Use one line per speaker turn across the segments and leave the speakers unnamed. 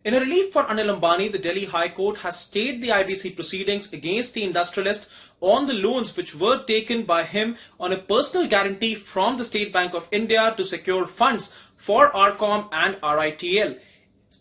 In a relief for Anil Ambani, the Delhi High Court has stayed the IBC proceedings against the industrialist on the loans which were taken by him on a personal guarantee from the State Bank of India to secure funds for RCom and RITL.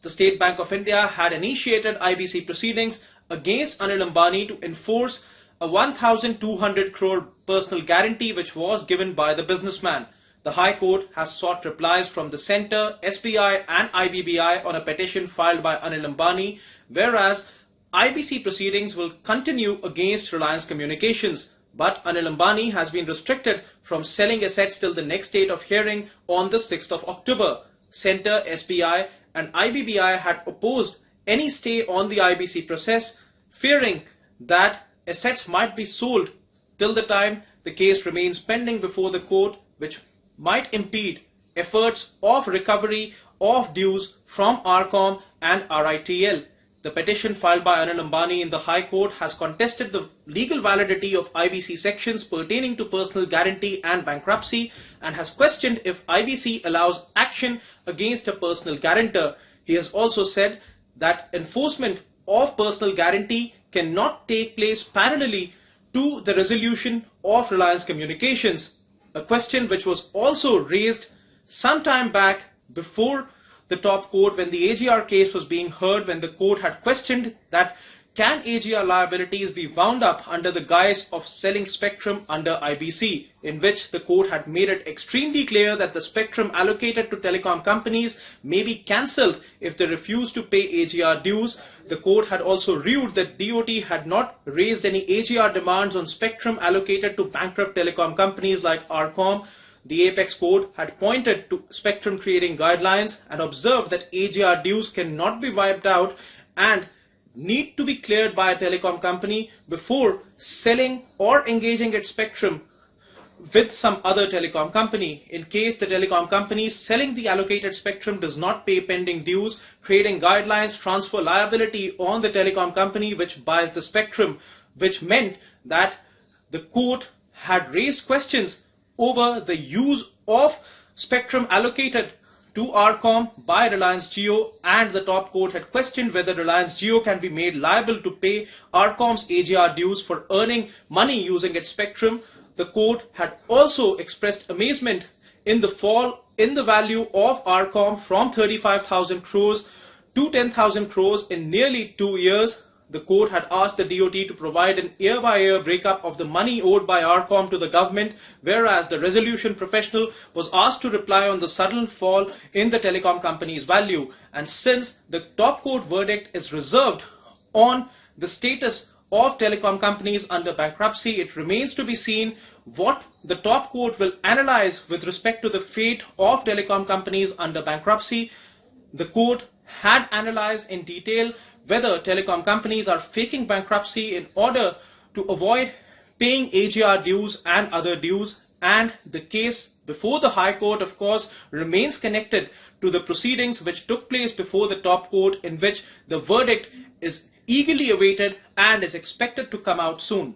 The State Bank of India had initiated IBC proceedings against Anil Ambani to enforce a 1,200 crore personal guarantee which was given by the businessman. The High Court has sought replies from the Centre, SBI and IBBI on a petition filed by Anil Ambani, whereas IBC proceedings will continue against Reliance Communications. But Anil Ambani has been restricted from selling assets till the next date of hearing on the 6th of October. Centre, SBI and IBBI had opposed any stay on the IBC process, fearing that assets might be sold till the time the case remains pending before the court, which might impede efforts of recovery of dues from RCom and RITL. The petition filed by Anil Ambani in the High Court has contested the legal validity of IBC sections pertaining to personal guarantee and bankruptcy and has questioned if IBC allows action against a personal guarantor. He has also said that enforcement of personal guarantee cannot take place parallelly to the resolution of Reliance Communications, a question which was also raised some time back before the top court when the AGR case was being heard, when the court had questioned that can AGR liabilities be wound up under the guise of selling spectrum under IBC, in which the court had made it extremely clear that the spectrum allocated to telecom companies may be cancelled if they refuse to pay AGR dues. The court had also ruled that DoT had not raised any AGR demands on spectrum allocated to bankrupt telecom companies like RCom. The Apex Court had pointed to spectrum trading guidelines and observed that AGR dues cannot be wiped out and need to be cleared by a telecom company before selling or engaging its spectrum with some other telecom company. In case the telecom company selling the allocated spectrum does not pay pending dues, trading guidelines transfer liability on the telecom company which buys the spectrum, which meant that the court had raised questions over the use of spectrum allocated to RCom by Reliance Jio, and the top court had questioned whether Reliance Jio can be made liable to pay RCom's AGR dues for earning money using its spectrum. The court had also expressed amazement in the fall in the value of RCom from 35,000 crores to 10,000 crores in nearly 2 years. The court had asked the DoT to provide an year-by-year breakup of the money owed by RCom to the government, whereas the resolution professional was asked to reply on the sudden fall in the telecom company's value. And since the top court verdict is reserved on the status of telecom companies under bankruptcy, it remains to be seen what the top court will analyze with respect to the fate of telecom companies under bankruptcy. The court had analyzed in detail whether telecom companies are faking bankruptcy in order to avoid paying AGR dues and other dues, and the case before the High Court, of course, remains connected to the proceedings which took place before the top court, in which the verdict is eagerly awaited and is expected to come out soon.